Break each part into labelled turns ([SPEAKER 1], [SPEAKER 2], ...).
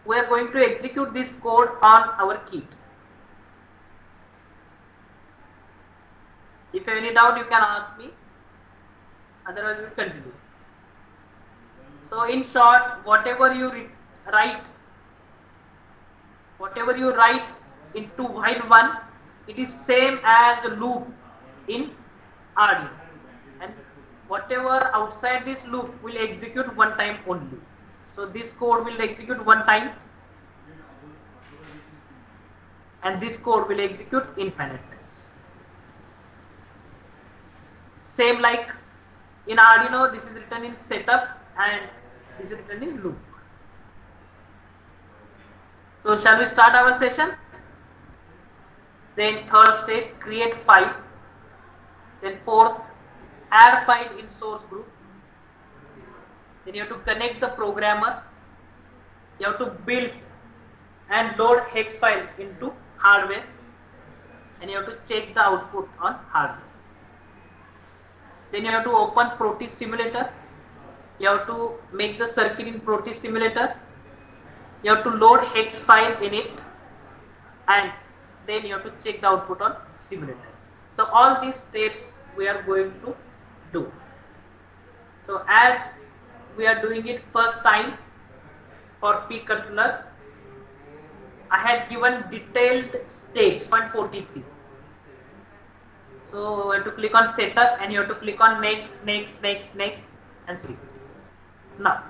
[SPEAKER 1] we are going to execute this code on our kit. If you have any doubt, you can ask me. Otherwise, we will continue. So, in short, whatever you write into while one, it is same as a loop in Arduino, and whatever outside this loop will execute one time only. So this code will execute one time, and this code will execute infinite times. Same like in Arduino, this is written in setup and this is written in loop. So shall we start our session? Then third step, create file. Then fourth, add file in source group. Then you have to connect the programmer. You have to build and load hex file into hardware, and you have to check the output on hardware. Then you have to open Protis simulator. You have to make the circuit in Protis simulator. You have to load hex file in it, and then you have to check the output on simulator. So all these steps we are going to do. So as we are doing it first time for PIC controller, I had given detailed steps 143. So you have to click on setup and you have to click on next and see. Now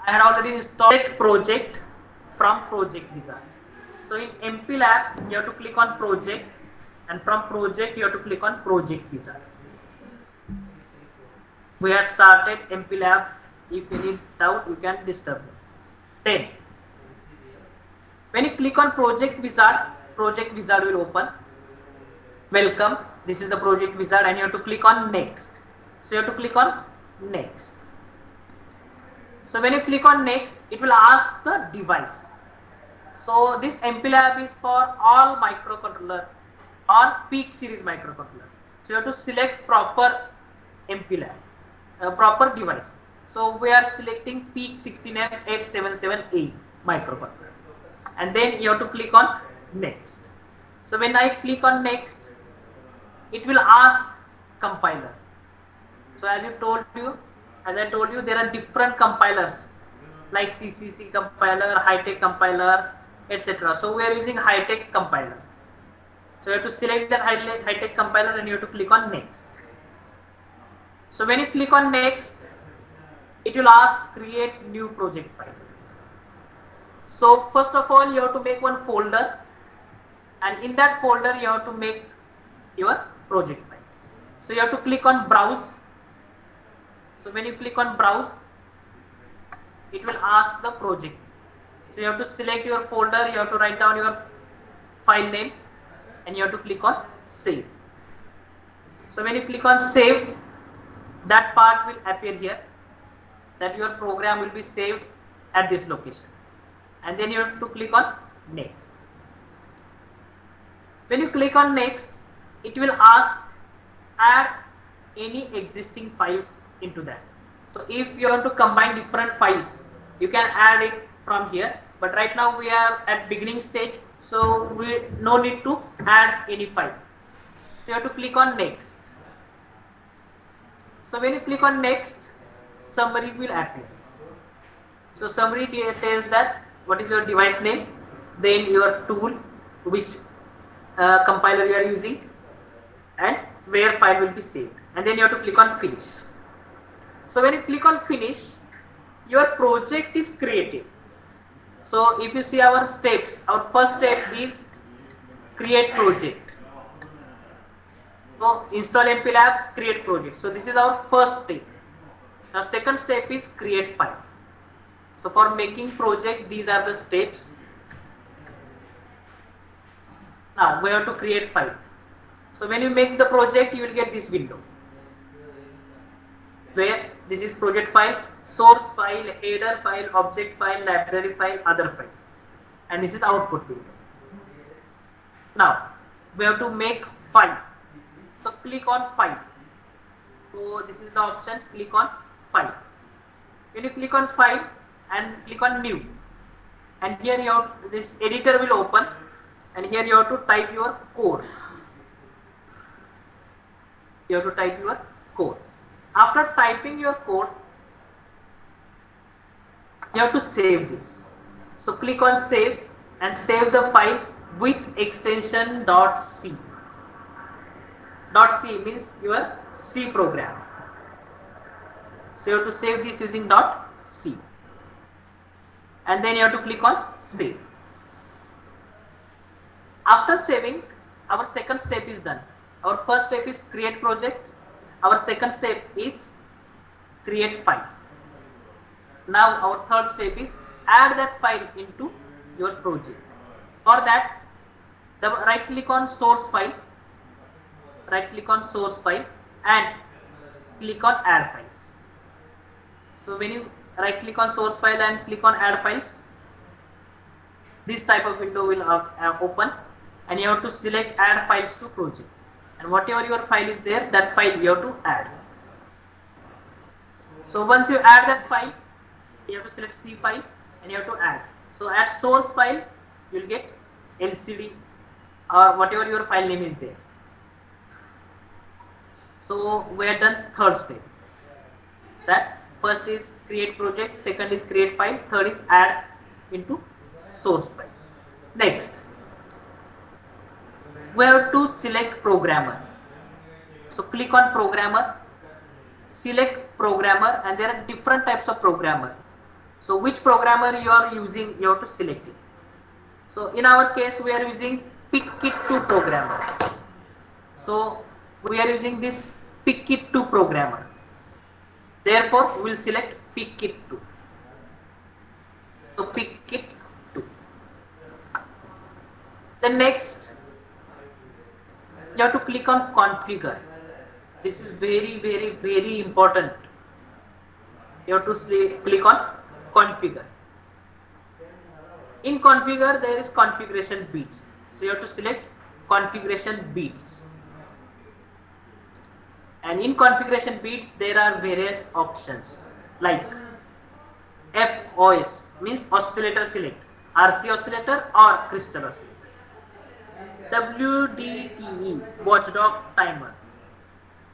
[SPEAKER 1] I had already installed project from project wizard. So in MP Lab you have to click on project, and from project you have to click on project wizard. We have started MP Lab. If you need doubt, you can disturb me. Then when you click on project wizard will open. Welcome, this is the project wizard, and you have to click on next. So you have to click on next. So when you click on next, it will ask the device. So this MP Lab is for all microcontroller on PIC series microcontroller. So you have to select proper MP Lab, proper device. So we are selecting PIC 16F877A microcontroller, and then you have to click on next. So when I click on next, it will ask compiler. So as I told you, there are different compilers like CCC compiler, high-tech compiler, etc. So we are using high-tech compiler. So you have to select that high-tech compiler and you have to click on next. So when you click on next, it will ask create new project file. So first of all, you have to make one folder, and in that folder you have to make your project file. So you have to click on browse. So when you click on browse, it will ask the project. So you have to select your folder, you have to write down your file name, and you have to click on save. So when you click on save, that part will appear here, that your program will be saved at this location, and then you have to click on next. When you click on next, it will ask add any existing files into that. So if you want to combine different files, you can add it from here, but right now we are at beginning stage, so we no need to add any file. So you have to click on next. So when you click on next, summary will appear. So summary tells that what is your device name, then your tool, which compiler you are using, and where file will be saved, and then you have to click on finish. So when you click on finish, your project is created. So if you see our steps, our first step is create project. So install MP Lab, create project. So this is our first step. Our second step is create file. So for making project, these are the steps. Now we have to create file. So when you make the project, you will get this window where this is project file, source file, header file, object file, library file, other files, and this is output window. Now we have to make file. So click on file. So this is the option, click on file. When you click on file and click on new, and here you have this editor will open, and here you have to type your code. You have to type your code. After typing your code, you have to save this. So click on save and save the file with extension .c. .c means your C program. So you have to save this using .c, and then you have to click on save. After saving, our second step is done. Our first step is create project. Our second step is create file. Now our third step is add that file into your project. For that, right click on source file, and click on add files. So when you right click on source file and click on add files, this type of window will open, and you have to select add files to project, and whatever your file is there, that file you have to add. So once you add that file, you have to select C file and you have to add. So at source file, you will get LCD or whatever your file name is there. So we are done third step. That first is create project, second is create file, third is add into source file. Next, we have to select programmer. So click on programmer, select programmer, and there are different types of programmer. So which programmer you are using, you have to select it. So in our case, we are using PIC2 programmer. So we are using this PIC2 programmer. Therefore, we will select PIC2. So PIC2. Then next, you have to click on configure. This is very important. You have to click on configure. In configure, there is configuration bits. So you have to select configuration bits. And in configuration bits, there are various options like FOS means oscillator select, RC oscillator or crystal oscillator. WDTE, watchdog timer.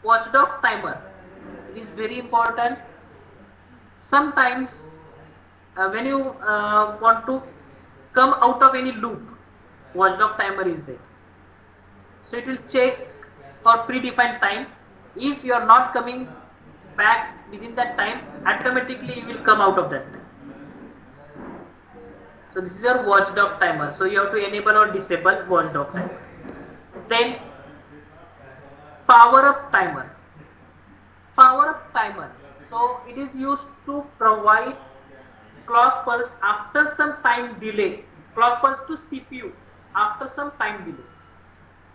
[SPEAKER 1] Watchdog timer, it is very important. Sometimes when you want to come out of any loop, watchdog timer is there. So it will check for predefined time. If you are not coming back within that time, automatically you will come out of that time. So this is your watchdog timer. So you have to enable or disable watchdog timer. Then power up timer. Power up timer. So it is used to provide clock pulse after some time delay. Clock pulse to CPU after some time delay.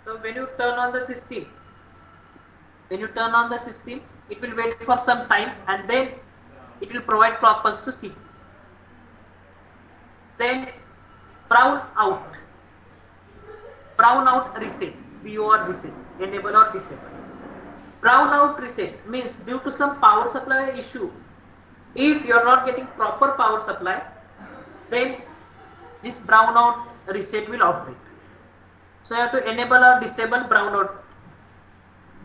[SPEAKER 1] So when you turn on the system, it will wait for some time and then it will provide clock pulse to CPU. Then brown out reset, BOR reset, enable or disable. Brown out reset means due to some power supply issue, if you are not getting proper power supply, then this brown out reset will operate. So you have to enable or disable brown out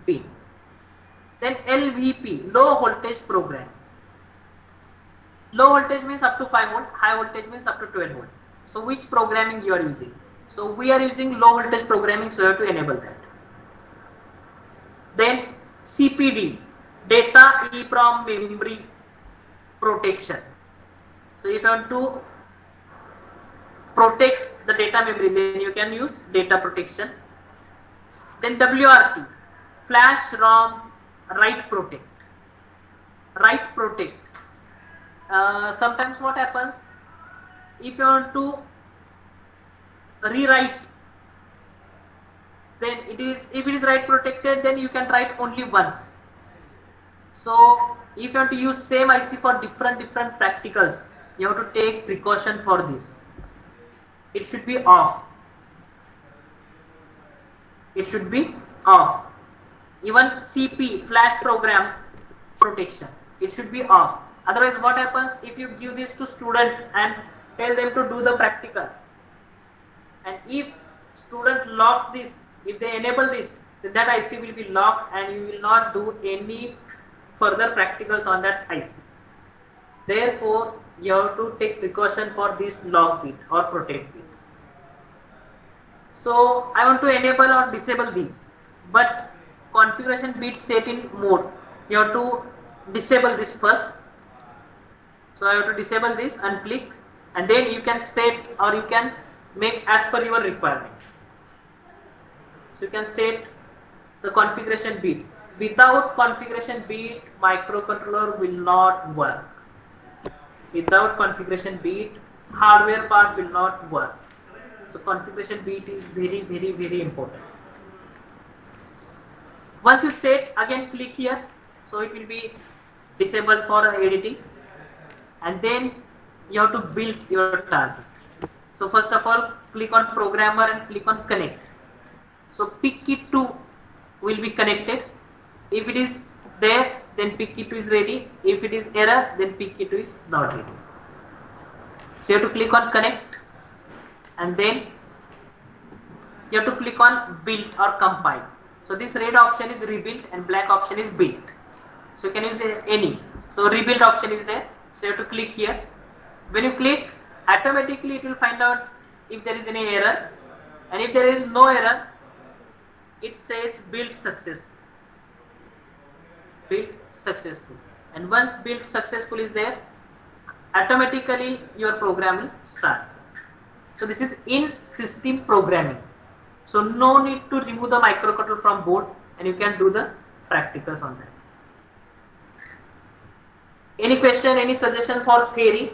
[SPEAKER 1] pin. Then LVP, low voltage program. Low voltage means up to 5 volt, high voltage means up to 12 volt. So which programming you are using? So we are using low voltage programming, so you have to enable that. Then CPD, data EEPROM memory protection. So if you want to protect the data memory, then you can use data protection. Then WRT, flash ROM write protect. Write protect. Sometimes what happens, if you want to rewrite, then if it is write protected, then you can write only once. So if you want to use same IC for different practicals, you have to take precaution for this. It should be off. It should be off. Even CP, flash program protection, it should be off. Otherwise what happens, if you give this to student and tell them to do the practical. And if students lock this, if they enable this, then that IC will be locked and you will not do any further practicals on that IC. Therefore, you have to take precaution for this lock bit or protect bit. So I want to enable or disable this, but configuration bit set in mode. You have to disable this first. So I have to disable this and click, and then you can set or you can make as per your requirement. So you can set the configuration bit. Without configuration bit, microcontroller will not work. Without configuration bit, hardware part will not work. So configuration bit is very, very, very important. Once you set, again click here. So it will be disabled for editing. And then you have to build your target. So first of all, click on programmer and click on connect. So PIC key 2 will be connected. If it is there, then PIC key 2 is ready. If it is error, then PIC key 2 is not ready. So you have to click on connect, and then you have to click on build or compile. So this red option is rebuild and black option is build. So you can use any. So rebuild option is there. So you have to click here. When you click, automatically it will find out if there is any error, and if there is no error, it says build successful. Build successful. And once build successful is there, automatically your program will start. So this is in system programming. So no need to remove the microcontroller from board, and you can do the practicals on that. Any question, any suggestion for theory?